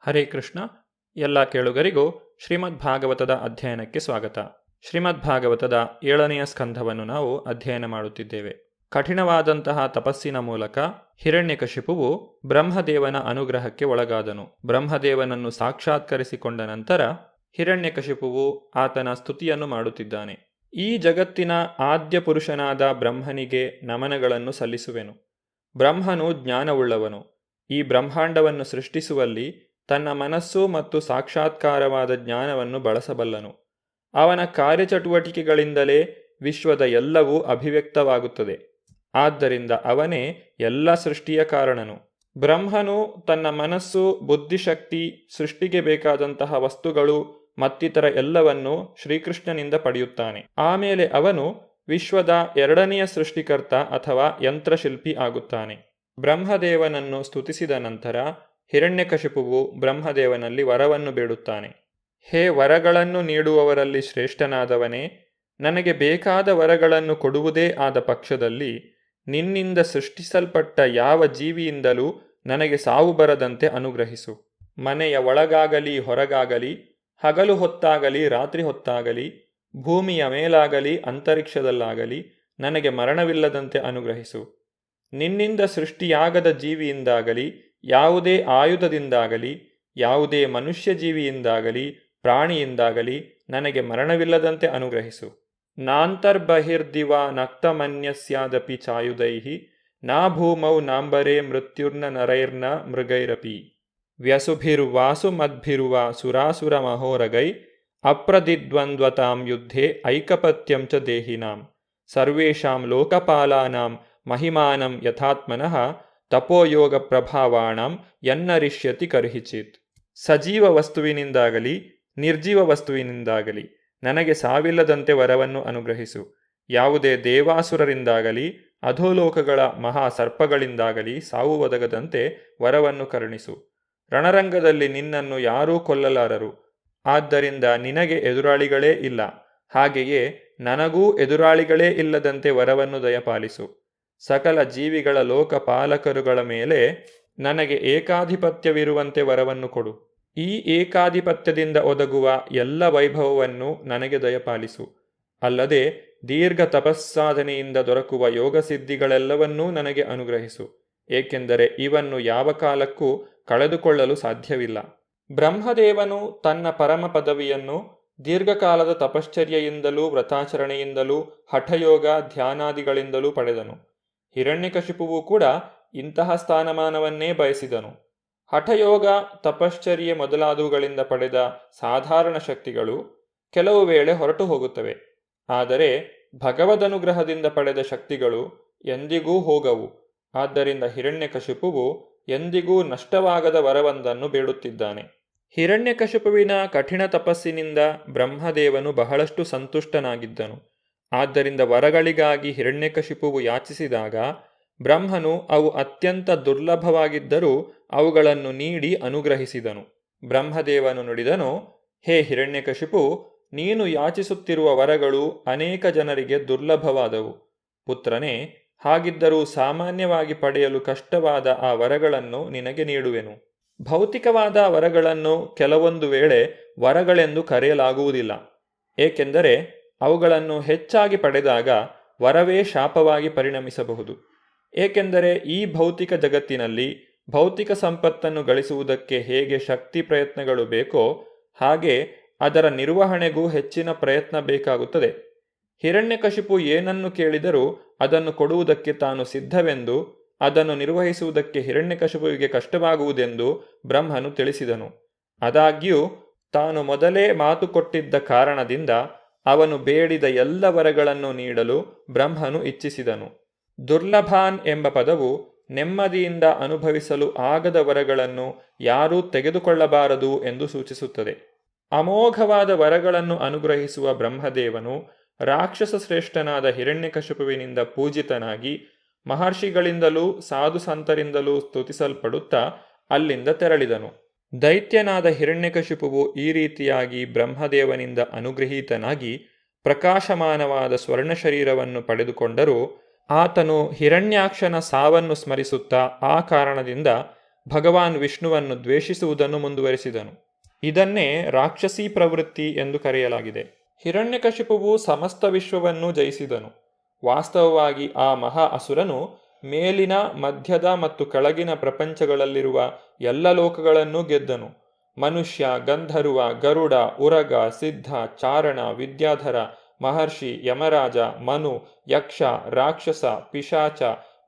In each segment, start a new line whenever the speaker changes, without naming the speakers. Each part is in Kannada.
ಹರೇ ಕೃಷ್ಣ. ಎಲ್ಲ ಕೇಳುಗರಿಗೂ ಶ್ರೀಮದ್ ಭಾಗವತದ ಅಧ್ಯಯನಕ್ಕೆ ಸ್ವಾಗತ. ಶ್ರೀಮದ್ ಭಾಗವತದ 7ನೆಯ ಸ್ಕಂಧವನ್ನು ನಾವು ಅಧ್ಯಯನ ಮಾಡುತ್ತಿದ್ದೇವೆ. ಕಠಿಣವಾದಂತಹ ತಪಸ್ಸಿನ ಮೂಲಕ ಹಿರಣ್ಯಕಶಿಪುವು ಬ್ರಹ್ಮದೇವನ ಅನುಗ್ರಹಕ್ಕೆ ಒಳಗಾದನು. ಬ್ರಹ್ಮದೇವನನ್ನು ಸಾಕ್ಷಾತ್ಕರಿಸಿಕೊಂಡ ನಂತರ ಹಿರಣ್ಯಕಶಿಪುವು ಆತನ ಸ್ತುತಿಯನ್ನು ಮಾಡುತ್ತಿದ್ದಾನೆ. ಈ ಜಗತ್ತಿನ ಆದ್ಯ ಪುರುಷನಾದ ಬ್ರಹ್ಮನಿಗೆ ನಮನಗಳನ್ನು ಸಲ್ಲಿಸುವೆನು. ಬ್ರಹ್ಮನು ಜ್ಞಾನವುಳ್ಳವನು. ಈ ಬ್ರಹ್ಮಾಂಡವನ್ನು ಸೃಷ್ಟಿಸುವಲ್ಲಿ ತನ್ನ ಮನಸ್ಸು ಮತ್ತು ಸಾಕ್ಷಾತ್ಕಾರವಾದ ಜ್ಞಾನವನ್ನು ಬಳಸಬಲ್ಲನು. ಅವನ ಕಾರ್ಯಚಟುವಟಿಕೆಗಳಿಂದಲೇ ವಿಶ್ವದ ಎಲ್ಲವೂ ಅಭಿವ್ಯಕ್ತವಾಗುತ್ತದೆ. ಆದ್ದರಿಂದ ಅವನೇ ಎಲ್ಲ ಸೃಷ್ಟಿಯ ಕಾರಣನು. ಬ್ರಹ್ಮನು ತನ್ನ ಮನಸ್ಸು, ಬುದ್ಧಿಶಕ್ತಿ, ಸೃಷ್ಟಿಗೆ ಬೇಕಾದಂತಹ ವಸ್ತುಗಳು ಮತ್ತಿತರ ಎಲ್ಲವನ್ನೂ ಶ್ರೀಕೃಷ್ಣನಿಂದ ಪಡೆಯುತ್ತಾನೆ. ಆಮೇಲೆ ಅವನು ವಿಶ್ವದ 2ನೆಯ ಸೃಷ್ಟಿಕರ್ತ ಅಥವಾ ಯಂತ್ರಶಿಲ್ಪಿ ಆಗುತ್ತಾನೆ. ಬ್ರಹ್ಮದೇವನನ್ನು ಸ್ತುತಿಸಿದ ನಂತರ ಹಿರಣ್ಯಕಶಿಪುವು ಬ್ರಹ್ಮದೇವನಲ್ಲಿ ವರವನ್ನು ಬೇಡುತ್ತಾನೆ. ಹೇ ವರಗಳನ್ನು ನೀಡುವವರಲ್ಲಿ ಶ್ರೇಷ್ಠನಾದವನೇ, ನನಗೆ ಬೇಕಾದ ವರಗಳನ್ನು ಕೊಡುವುದೇ ಆದ ಪಕ್ಷದಲ್ಲಿ ನಿನ್ನಿಂದ ಸೃಷ್ಟಿಸಲ್ಪಟ್ಟ ಯಾವ ಜೀವಿಯಿಂದಲೂ ನನಗೆ ಸಾವು ಬರದಂತೆ ಅನುಗ್ರಹಿಸು. ಮನೆಯ ಒಳಗಾಗಲಿ ಹೊರಗಾಗಲಿ, ಹಗಲು ಹೊತ್ತಾಗಲಿ ರಾತ್ರಿ ಹೊತ್ತಾಗಲಿ, ಭೂಮಿಯ ಮೇಲಾಗಲಿ ಅಂತರಿಕ್ಷದಲ್ಲಾಗಲಿ ನನಗೆ ಮರಣವಿಲ್ಲದಂತೆ ಅನುಗ್ರಹಿಸು. ನಿನ್ನಿಂದ ಸೃಷ್ಟಿಯಾಗದ ಜೀವಿಯಿಂದಾಗಲಿ, ಯಾವುದೇ ಆಯುಧದಿಂದಾಗಲಿ, ಯಾವುದೇ ಮನುಷ್ಯ ಜೀವಿಯಿಂದಾಗಲಿ, ಪ್ರಾಣಿಯಿಂದಾಗಲಿ ನನಗೆ ಮರಣವಿಲ್ಲದಂತೆ ಅನುಗ್ರಹಿಸು. ನಾಂತರ್ಬಹಿರ್ದಿವಾ ನಕ್ತಮನ್ಯಸ್ಯಾದಪಿ ಚಾಯುಧೈಹಿ ನಾ ಭೂಮೌ ನಾಂಬರೇ ಮೃತ್ಯುರ್ನ ನರೈರ್ನ ಮೃಗೈರಪಿ ವ್ಯಸುಭಿರ್ವಾಸು ಮದ್ಭಿರುವ ಸುರಾಸುರ ಮಹೋರಗೈ ಅಪ್ರದಿದ್ವಂದ್ವತಾಂ ಯುದ್ಧೇ ಐಕಪತ್ಯಂ ಚ ದೇಹಿನಾಂ ಸರ್ವೇಷಾಂ ಲೋಕಪಾಲಾನಾಂ ಮಹಿಮಾನಂ ಯಥಾತ್ಮನಃ ತಪೋಯೋಗ ಪ್ರಭಾವಾಣಂ ಯನ್ನರಿಷ್ಯತಿ ಕರ್ಹಿಚಿತ್. ಸಜೀವ ವಸ್ತುವಿನಿಂದಾಗಲಿ ನಿರ್ಜೀವ ವಸ್ತುವಿನಿಂದಾಗಲಿ ನನಗೆ ಸಾವಿಲ್ಲದಂತೆ ವರವನ್ನು ಅನುಗ್ರಹಿಸು. ಯಾವುದೇ ದೇವಾಸುರರಿಂದಾಗಲಿ ಅಧೋಲೋಕಗಳ ಮಹಾಸರ್ಪಗಳಿಂದಾಗಲಿ ಸಾವು ಒದಗದಂತೆ ವರವನ್ನು ಕರುಣಿಸು. ರಣರಂಗದಲ್ಲಿ ನಿನ್ನನ್ನು ಯಾರೂ ಕೊಲ್ಲಲಾರರು. ಆದ್ದರಿಂದ ನಿನಗೆ ಎದುರಾಳಿಗಳೇ ಇಲ್ಲ. ಹಾಗೆಯೇ ನನಗೂ ಎದುರಾಳಿಗಳೇ ಇಲ್ಲದಂತೆ ವರವನ್ನು ದಯಪಾಲಿಸು. ಸಕಲ ಜೀವಿಗಳ ಲೋಕಪಾಲಕರುಗಳ ಮೇಲೆ ನನಗೆ ಏಕಾಧಿಪತ್ಯವಿರುವಂತೆ ವರವನ್ನು ಕೊಡು. ಈ ಏಕಾಧಿಪತ್ಯದಿಂದ ಒದಗುವ ಎಲ್ಲ ವೈಭವವನ್ನು ನನಗೆ ದಯಪಾಲಿಸು. ಅಲ್ಲದೆ ದೀರ್ಘ ತಪಸ್ಸಾಧನೆಯಿಂದ ದೊರಕುವ ಯೋಗಸಿದ್ಧಿಗಳೆಲ್ಲವನ್ನೂ ನನಗೆ ಅನುಗ್ರಹಿಸು. ಏಕೆಂದರೆ ಇವನ್ನು ಯಾವ ಕಾಲಕ್ಕೂ ಕಳೆದುಕೊಳ್ಳಲು ಸಾಧ್ಯವಿಲ್ಲ. ಬ್ರಹ್ಮದೇವನು ತನ್ನ ಪರಮ ಪದವಿಯನ್ನು ದೀರ್ಘಕಾಲದ ತಪಶ್ಚರ್ಯೆಯಿಂದಲೂ ವ್ರತಾಚರಣೆಯಿಂದಲೂ ಹಠಯೋಗ ಧ್ಯಾನಾದಿಗಳಿಂದಲೂ ಪಡೆದನು. ಹಿರಣ್ಯಕಶಿಪುವು ಕೂಡ ಇಂತಹ ಸ್ಥಾನಮಾನವನ್ನೇ ಬಯಸಿದನು. ಹಠಯೋಗ, ತಪಶ್ಚರ್ಯೆ ಮೊದಲಾದವುಗಳಿಂದ ಪಡೆದ ಸಾಧಾರಣ ಶಕ್ತಿಗಳು ಕೆಲವು ವೇಳೆ ಹೊರಟು ಹೋಗುತ್ತವೆ. ಆದರೆ ಭಗವದನುಗ್ರಹದಿಂದ ಪಡೆದ ಶಕ್ತಿಗಳು ಎಂದಿಗೂ ಹೋಗವು. ಆದ್ದರಿಂದ ಹಿರಣ್ಯಕಶಿಪುವು ಎಂದಿಗೂ ನಷ್ಟವಾಗದ ವರವೊಂದನ್ನು ಬೇಡುತ್ತಿದ್ದಾನೆ. ಹಿರಣ್ಯಕಶಿಪುವಿನ ಕಠಿಣ ತಪಸ್ಸಿನಿಂದ ಬ್ರಹ್ಮದೇವನು ಬಹಳಷ್ಟು ಸಂತುಷ್ಟನಾಗಿದ್ದನು. ಆದ್ದರಿಂದ ವರಗಳಿಗಾಗಿ ಹಿರಣ್ಯಕಶಿಪುವು ಯಾಚಿಸಿದಾಗ ಬ್ರಹ್ಮನು ಅವು ಅತ್ಯಂತ ದುರ್ಲಭವಾಗಿದ್ದರೂ ಅವುಗಳನ್ನು ನೀಡಿ ಅನುಗ್ರಹಿಸಿದನು. ಬ್ರಹ್ಮದೇವನು ನುಡಿದನು, ಹೇ ಹಿರಣ್ಯಕಶಿಪು, ನೀನು ಯಾಚಿಸುತ್ತಿರುವ ವರಗಳು ಅನೇಕ ಜನರಿಗೆ ದುರ್ಲಭವಾದವು. ಪುತ್ರನೇ, ಹಾಗಿದ್ದರೂ ಸಾಮಾನ್ಯವಾಗಿ ಪಡೆಯಲು ಕಷ್ಟವಾದ ಆ ವರಗಳನ್ನು ನಿನಗೆ ನೀಡುವೆನು. ಭೌತಿಕವಾದ ವರಗಳನ್ನು ಕೆಲವೊಂದು ವೇಳೆ ವರಗಳೆಂದು ಕರೆಯಲಾಗುವುದಿಲ್ಲ. ಏಕೆಂದರೆ ಅವುಗಳನ್ನು ಹೆಚ್ಚಾಗಿ ಪಡೆದಾಗ ವರವೇ ಶಾಪವಾಗಿ ಪರಿಣಮಿಸಬಹುದು. ಏಕೆಂದರೆ ಈ ಭೌತಿಕ ಜಗತ್ತಿನಲ್ಲಿ ಭೌತಿಕ ಸಂಪತ್ತನ್ನು ಗಳಿಸುವುದಕ್ಕೆ ಹೇಗೆ ಶಕ್ತಿ ಪ್ರಯತ್ನಗಳು ಬೇಕೋ ಹಾಗೆ ಅದರ ನಿರ್ವಹಣೆಗೂ ಹೆಚ್ಚಿನ ಪ್ರಯತ್ನ ಬೇಕಾಗುತ್ತದೆ. ಹಿರಣ್ಯಕಶಿಪು ಏನನ್ನು ಕೇಳಿದರೂ ಅದನ್ನು ಕೊಡುವುದಕ್ಕೆ ತಾನು ಸಿದ್ಧವೆಂದು, ಅದನ್ನು ನಿರ್ವಹಿಸುವುದಕ್ಕೆ ಹಿರಣ್ಯಕಶಿಪುವಿಗೆ ಕಷ್ಟವಾಗುವುದೆಂದು ಬ್ರಹ್ಮನು ತಿಳಿಸಿದನು. ಆದಾಗ್ಯೂ ತಾನು ಮೊದಲೇ ಮಾತು ಕೊಟ್ಟಿದ್ದ ಕಾರಣದಿಂದ ಅವನು ಬೇಡಿದ ಎಲ್ಲ ವರಗಳನ್ನು ನೀಡಲು ಬ್ರಹ್ಮನು ಇಚ್ಛಿಸಿದನು. ದುರ್ಲಭಾನ್ ಎಂಬ ಪದವು ನೆಮ್ಮದಿಯಿಂದ ಅನುಭವಿಸಲು ಆಗದ ವರಗಳನ್ನು ಯಾರೂ ತೆಗೆದುಕೊಳ್ಳಬಾರದು ಎಂದು ಸೂಚಿಸುತ್ತದೆ. ಅಮೋಘವಾದ ವರಗಳನ್ನು ಅನುಗ್ರಹಿಸುವ ಬ್ರಹ್ಮದೇವನು ರಾಕ್ಷಸ ಶ್ರೇಷ್ಠನಾದ ಹಿರಣ್ಯಕಶಿಪುವಿನಿಂದ ಪೂಜಿತನಾಗಿ ಮಹರ್ಷಿಗಳಿಂದಲೂ ಸಾಧು ಸಂತರಿಂದಲೂ ಸ್ತುತಿಸಲ್ಪಡುತ್ತಾ ಅಲ್ಲಿಂದ ತೆರಳಿದನು. ದೈತ್ಯನಾದ ಹಿರಣ್ಯಕಶಿಪುವು ಈ ರೀತಿಯಾಗಿ ಬ್ರಹ್ಮದೇವನಿಂದ ಅನುಗ್ರಹೀತನಾಗಿ ಪ್ರಕಾಶಮಾನವಾದ ಸ್ವರ್ಣ ಶರೀರವನ್ನು ಪಡೆದುಕೊಂಡರೂ ಆತನು ಹಿರಣ್ಯಾಕ್ಷನ ಸಾವನ್ನು ಸ್ಮರಿಸುತ್ತಾ ಆ ಕಾರಣದಿಂದ ಭಗವಾನ್ ವಿಷ್ಣುವನ್ನು ದ್ವೇಷಿಸುವುದನ್ನು ಮುಂದುವರಿಸಿದನು. ಇದನ್ನೇ ರಾಕ್ಷಸೀ ಪ್ರವೃತ್ತಿ ಎಂದು ಕರೆಯಲಾಗಿದೆ. ಹಿರಣ್ಯಕಶಿಪುವು ಸಮಸ್ತ ವಿಶ್ವವನ್ನು ಜಯಿಸಿದನು. ವಾಸ್ತವವಾಗಿ ಆ ಮಹಾ ಅಸುರನು ಮೇಲಿನ, ಮಧ್ಯದ ಮತ್ತು ಕೆಳಗಿನ ಪ್ರಪಂಚಗಳಲ್ಲಿರುವ ಎಲ್ಲ ಲೋಕಗಳನ್ನೂ ಗೆದ್ದನು. ಮನುಷ್ಯ, ಗಂಧರ್ವ, ಗರುಡ, ಉರಗ, ಸಿದ್ಧ, ಚಾರಣ, ವಿದ್ಯಾಧರ, ಮಹರ್ಷಿ, ಯಮರಾಜ, ಮನು, ಯಕ್ಷ, ರಾಕ್ಷಸ, ಪಿಶಾಚ,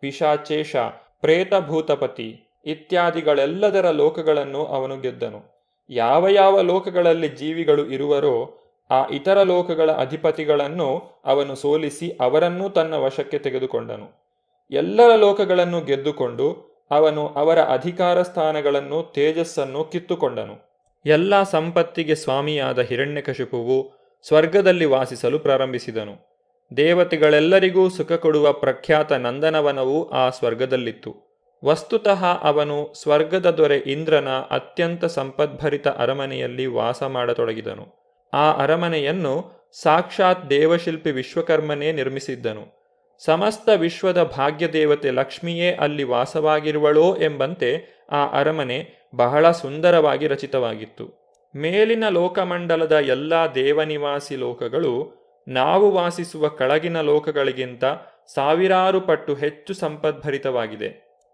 ಪಿಶಾಚೇಶ, ಪ್ರೇತ, ಭೂತಪತಿ ಇತ್ಯಾದಿಗಳೆಲ್ಲದರ ಲೋಕಗಳನ್ನು ಅವನು ಗೆದ್ದನು. ಯಾವ ಯಾವ ಲೋಕಗಳಲ್ಲಿ ಜೀವಿಗಳು ಇರುವರೋ ಆ ಇತರ ಲೋಕಗಳ ಅಧಿಪತಿಗಳನ್ನು ಅವನು ಸೋಲಿಸಿ ಅವರನ್ನೂ ತನ್ನ ವಶಕ್ಕೆ ತೆಗೆದುಕೊಂಡನು. ಎಲ್ಲರ ಲೋಕಗಳನ್ನು ಗೆದ್ದುಕೊಂಡು ಅವನು ಅವರ ಅಧಿಕಾರ ಸ್ಥಾನಗಳನ್ನು, ತೇಜಸ್ಸನ್ನು ಕಿತ್ತುಕೊಂಡನು. ಎಲ್ಲ ಸಂಪತ್ತಿಗೆ ಸ್ವಾಮಿಯಾದ ಹಿರಣ್ಯಕಶಿಪುವು ಸ್ವರ್ಗದಲ್ಲಿ ವಾಸಿಸಲು ಪ್ರಾರಂಭಿಸಿದನು. ದೇವತೆಗಳೆಲ್ಲರಿಗೂ ಸುಖ ಕೊಡುವ ಪ್ರಖ್ಯಾತ ನಂದನವನವು ಆ ಸ್ವರ್ಗದಲ್ಲಿತ್ತು. ವಸ್ತುತಃ ಅವನು ಸ್ವರ್ಗದ ದೊರೆ ಇಂದ್ರನ ಅತ್ಯಂತ ಸಂಪದ್ಭರಿತ ಅರಮನೆಯಲ್ಲಿ ವಾಸ ಮಾಡತೊಡಗಿದನು. ಆ ಅರಮನೆಯನ್ನು ಸಾಕ್ಷಾತ್ ದೇವಶಿಲ್ಪಿ ವಿಶ್ವಕರ್ಮನೇ ನಿರ್ಮಿಸಿದ್ದನು. ಸಮಸ್ತ ವಿಶ್ವದ ಭಾಗ್ಯದೇವತೆ ಲಕ್ಷ್ಮಿಯೇ ಅಲ್ಲಿ ವಾಸವಾಗಿರುವಳೋ ಎಂಬಂತೆ ಆ ಅರಮನೆ ಬಹಳ ಸುಂದರವಾಗಿ ರಚಿತವಾಗಿತ್ತು. ಮೇಲಿನ ಲೋಕಮಂಡಲದ ಎಲ್ಲ ದೇವನಿವಾಸಿ ಲೋಕಗಳು ನಾವು ವಾಸಿಸುವ ಕೆಳಗಿನ ಲೋಕಗಳಿಗಿಂತ ಸಾವಿರಾರು ಪಟ್ಟು ಹೆಚ್ಚು ಸಂಪದ್ಭರಿತವಾಗಿದೆ.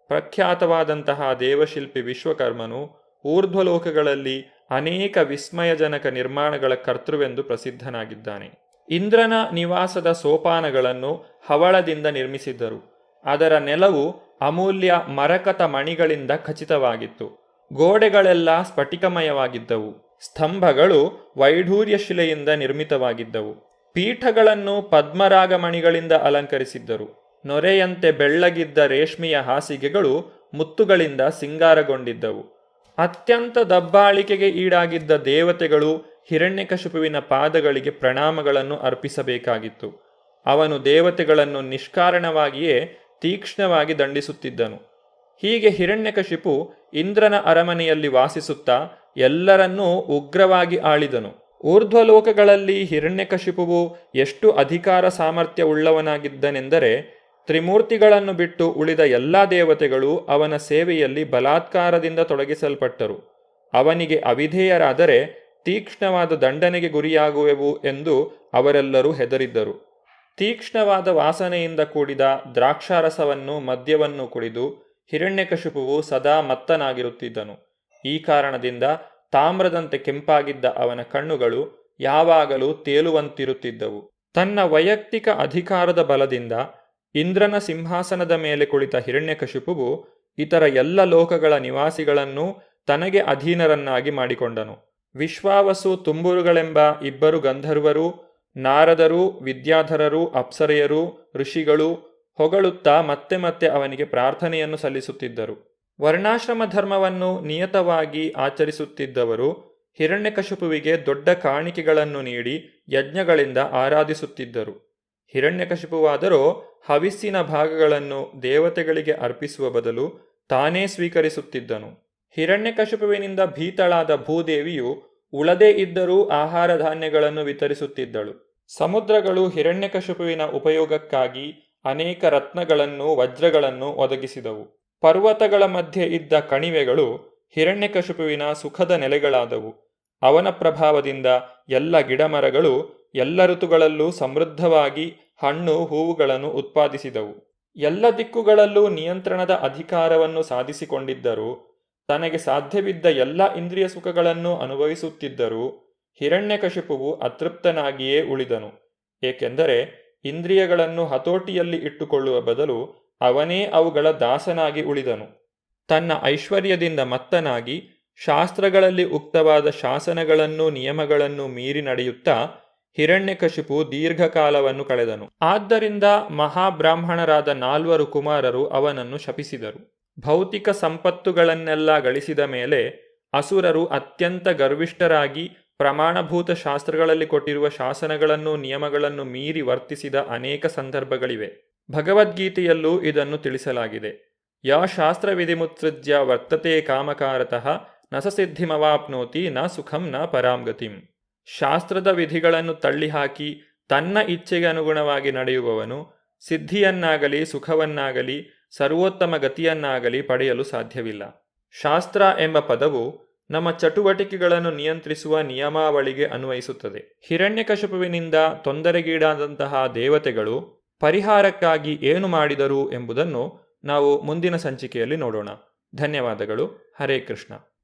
ಪ್ರಖ್ಯಾತವಾದಂತಹ ದೇವಶಿಲ್ಪಿ ವಿಶ್ವಕರ್ಮನು ಊರ್ಧ್ವಲೋಕಗಳಲ್ಲಿ ಅನೇಕ ವಿಸ್ಮಯಜನಕ ನಿರ್ಮಾಣಗಳ ಕರ್ತೃವೆಂದು ಪ್ರಸಿದ್ಧನಾಗಿದ್ದಾನೆ. ಇಂದ್ರನ ನಿವಾಸದ ಸೋಪಾನಗಳನ್ನು ಹವಳದಿಂದ ನಿರ್ಮಿಸಿದ್ದರು. ಅದರ ನೆಲವು ಅಮೂಲ್ಯ ಮರಕತ ಮಣಿಗಳಿಂದ ಖಚಿತವಾಗಿತ್ತು. ಗೋಡೆಗಳೆಲ್ಲ ಸ್ಫಟಿಕಮಯವಾಗಿದ್ದವು. ಸ್ತಂಭಗಳು ವೈಢೂರ್ಯ ಶಿಲೆಯಿಂದ ನಿರ್ಮಿತವಾಗಿದ್ದವು. ಪೀಠಗಳನ್ನು ಪದ್ಮರಾಗ ಮಣಿಗಳಿಂದ ಅಲಂಕರಿಸಿದ್ದರು. ನೊರೆಯಂತೆ ಬೆಳ್ಳಗಿದ್ದ ರೇಷ್ಮೆಯ ಹಾಸಿಗೆಗಳು ಮುತ್ತುಗಳಿಂದ ಸಿಂಗಾರಗೊಂಡಿದ್ದವು. ಅತ್ಯಂತ ದಬ್ಬಾಳಿಕೆಗೆ ಈಡಾಗಿದ್ದ ದೇವತೆಗಳು ಹಿರಣ್ಯಕಶಿಪುವಿನ ಪಾದಗಳಿಗೆ ಪ್ರಣಾಮಗಳನ್ನು ಅರ್ಪಿಸಬೇಕಾಗಿತ್ತು. ಅವನು ದೇವತೆಗಳನ್ನು ನಿಷ್ಕಾರಣವಾಗಿಯೇ ತೀಕ್ಷ್ಣವಾಗಿ ದಂಡಿಸುತ್ತಿದ್ದನು. ಹೀಗೆ ಹಿರಣ್ಯಕಶಿಪು ಇಂದ್ರನ ಅರಮನೆಯಲ್ಲಿ ವಾಸಿಸುತ್ತಾ ಎಲ್ಲರನ್ನೂ ಉಗ್ರವಾಗಿ ಆಳಿದನು. ಊರ್ಧ್ವಲೋಕಗಳಲ್ಲಿ ಹಿರಣ್ಯಕಶಿಪುವು ಎಷ್ಟು ಅಧಿಕಾರ ಸಾಮರ್ಥ್ಯವುಳ್ಳವನಾಗಿದ್ದನೆಂದರೆ ತ್ರಿಮೂರ್ತಿಗಳನ್ನು ಬಿಟ್ಟು ಉಳಿದ ಎಲ್ಲ ದೇವತೆಗಳು ಅವನ ಸೇವೆಯಲ್ಲಿ ಬಲಾತ್ಕಾರದಿಂದ ತೊಡಗಿಸಲ್ಪಟ್ಟರು. ಅವನಿಗೆ ಅವಿಧೇಯರಾದರೆ ತೀಕ್ಷ್ಣವಾದ ದಂಡನೆಗೆ ಗುರಿಯಾಗುವೆವು ಎಂದು ಅವರೆಲ್ಲರೂ ಹೆದರಿದ್ದರು. ತೀಕ್ಷ್ಣವಾದ ವಾಸನೆಯಿಂದ ಕೂಡಿದ ದ್ರಾಕ್ಷಾರಸವನ್ನು, ಮದ್ಯವನ್ನು ಕುಡಿದು ಹಿರಣ್ಯಕಶಿಪುವು ಸದಾ ಮತ್ತನಾಗಿರುತ್ತಿದ್ದನು. ಈ ಕಾರಣದಿಂದ ತಾಮ್ರದಂತೆ ಕೆಂಪಾಗಿದ್ದ ಅವನ ಕಣ್ಣುಗಳು ಯಾವಾಗಲೂ ತೇಲುವಂತಿರುತ್ತಿದ್ದವು. ತನ್ನ ವೈಯಕ್ತಿಕ ಅಧಿಕಾರದ ಬಲದಿಂದ ಇಂದ್ರನ ಸಿಂಹಾಸನದ ಮೇಲೆ ಕುಳಿತ ಹಿರಣ್ಯಕಶಿಪುವು ಇತರ ಎಲ್ಲ ಲೋಕಗಳ ನಿವಾಸಿಗಳನ್ನೂ ತನಗೆ ಅಧೀನರನ್ನಾಗಿ ಮಾಡಿಕೊಂಡನು. ವಿಶ್ವಾವಸು, ತುಂಬುರುಗಳೆಂಬ ಇಬ್ಬರು ಗಂಧರ್ವರು, ನಾರದರು, ವಿದ್ಯಾಧರರು, ಅಪ್ಸರೆಯರು, ಋಷಿಗಳು ಹೊಗಳುತ್ತಾ ಮತ್ತೆ ಮತ್ತೆ ಅವನಿಗೆ ಪ್ರಾರ್ಥನೆಯನ್ನು ಸಲ್ಲಿಸುತ್ತಿದ್ದರು. ವರ್ಣಾಶ್ರಮ ಧರ್ಮವನ್ನು ನಿಯತವಾಗಿ ಆಚರಿಸುತ್ತಿದ್ದವರು ಹಿರಣ್ಯಕಶಿಪುವಿಗೆ ದೊಡ್ಡ ಕಾಣಿಕೆಗಳನ್ನು ನೀಡಿ ಯಜ್ಞಗಳಿಂದ ಆರಾಧಿಸುತ್ತಿದ್ದರು. ಹಿರಣ್ಯಕಶಿಪುವಾದರೋ ಹವಿಸ್ಸಿನ ಭಾಗಗಳನ್ನು ದೇವತೆಗಳಿಗೆ ಅರ್ಪಿಸುವ ಬದಲು ತಾನೇ ಸ್ವೀಕರಿಸುತ್ತಿದ್ದನು. ಹಿರಣ್ಯಕಶಿಪುವಿನಿಂದ ಭೀತಳಾದ ಭೂದೇವಿಯು ಉಳದೇ ಇದ್ದರೂ ಆಹಾರ ಧಾನ್ಯಗಳನ್ನು ವಿತರಿಸುತ್ತಿದ್ದಳು. ಸಮುದ್ರಗಳು ಹಿರಣ್ಯಕಶಿಪುವಿನ ಉಪಯೋಗಕ್ಕಾಗಿ ಅನೇಕ ರತ್ನಗಳನ್ನು, ವಜ್ರಗಳನ್ನು ಒದಗಿಸಿದವು. ಪರ್ವತಗಳ ಮಧ್ಯೆ ಇದ್ದ ಕಣಿವೆಗಳು ಹಿರಣ್ಯಕಶಿಪುವಿನ ಸುಖದ ನೆಲೆಗಳಾದವು. ಅವನ ಪ್ರಭಾವದಿಂದ ಎಲ್ಲ ಗಿಡಮರಗಳು ಎಲ್ಲ ಋತುಗಳಲ್ಲೂ ಸಮೃದ್ಧವಾಗಿ ಹಣ್ಣು, ಹೂವುಗಳನ್ನು ಉತ್ಪಾದಿಸಿದವು. ಎಲ್ಲ ದಿಕ್ಕುಗಳಲ್ಲೂ ನಿಯಂತ್ರಣದ ಅಧಿಕಾರವನ್ನು ಸಾಧಿಸಿಕೊಂಡಿದ್ದರೂ ತನಗೆ ಸಾಧ್ಯವಿದ್ದ ಎಲ್ಲ ಇಂದ್ರಿಯ ಸುಖಗಳನ್ನು ಅನುಭವಿಸುತ್ತಿದ್ದರೂ ಹಿರಣ್ಯಕಶಿಪುವು ಅತೃಪ್ತನಾಗಿಯೇ ಉಳಿದನು. ಏಕೆಂದರೆ ಇಂದ್ರಿಯಗಳನ್ನು ಹತೋಟಿಯಲ್ಲಿ ಇಟ್ಟುಕೊಳ್ಳುವ ಬದಲು ಅವನೇ ಅವುಗಳ ದಾಸನಾಗಿ ಉಳಿದನು. ತನ್ನ ಐಶ್ವರ್ಯದಿಂದ ಮತ್ತನಾಗಿ ಶಾಸ್ತ್ರಗಳಲ್ಲಿ ಉಕ್ತವಾದ ಶಾಸನಗಳನ್ನು, ನಿಯಮಗಳನ್ನು ಮೀರಿ ನಡೆಯುತ್ತಾ ಹಿರಣ್ಯಕಶಿಪು ದೀರ್ಘಕಾಲವನ್ನು ಕಳೆದನು. ಆದ್ದರಿಂದ ಮಹಾಬ್ರಾಹ್ಮಣರಾದ 4 ಕುಮಾರರು ಅವನನ್ನು ಶಪಿಸಿದರು. ಭೌತಿಕ ಸಂಪತ್ತುಗಳನ್ನೆಲ್ಲ ಗಳಿಸಿದ ಮೇಲೆ ಅಸುರರು ಅತ್ಯಂತ ಗರ್ವಿಷ್ಠರಾಗಿ ಪ್ರಮಾಣಭೂತ ಶಾಸ್ತ್ರಗಳಲ್ಲಿ ಕೊಟ್ಟಿರುವ ಶಾಸನಗಳನ್ನು, ನಿಯಮಗಳನ್ನು ಮೀರಿ ವರ್ತಿಸಿದ ಅನೇಕ ಸಂದರ್ಭಗಳಿವೆ. ಭಗವದ್ಗೀತೆಯಲ್ಲೂ ಇದನ್ನು ತಿಳಿಸಲಾಗಿದೆ. ಯಾ ಶಾಸ್ತ್ರ ವಿಧಿಮುತ್ಸೃಜ್ಯ ವರ್ತತೆ ಕಾಮಕಾರತಃ ನ ಸ ಸಿದ್ಧಿಮವಾಪ್ನೋತಿ ನ ಸುಖಂ ನ ಪರಾಂಗತಿಂ. ಶಾಸ್ತ್ರದ ವಿಧಿಗಳನ್ನು ತಳ್ಳಿಹಾಕಿ ತನ್ನ ಇಚ್ಛೆಗೆ ಅನುಗುಣವಾಗಿ ನಡೆಯುವವನು ಸಿದ್ಧಿಯನ್ನಾಗಲಿ, ಸುಖವನ್ನಾಗಲಿ, ಸರ್ವೋತ್ತಮ ಗತಿಯನ್ನಾಗಲಿ ಪಡೆಯಲು ಸಾಧ್ಯವಿಲ್ಲ. ಶಾಸ್ತ್ರ ಎಂಬ ಪದವು ನಮ್ಮ ಚಟುವಟಿಕೆಗಳನ್ನು ನಿಯಂತ್ರಿಸುವ ನಿಯಮಾವಳಿಗೆ ಅನ್ವಯಿಸುತ್ತದೆ. ಹಿರಣ್ಯಕಶಿಪುವಿನಿಂದ ತೊಂದರೆಗೀಡಾದಂತಹ ದೇವತೆಗಳು ಪರಿಹಾರಕ್ಕಾಗಿ ಏನು ಮಾಡಿದರು ಎಂಬುದನ್ನು ನಾವು ಮುಂದಿನ ಸಂಚಿಕೆಯಲ್ಲಿ ನೋಡೋಣ. ಧನ್ಯವಾದಗಳು. ಹರೇ ಕೃಷ್ಣ.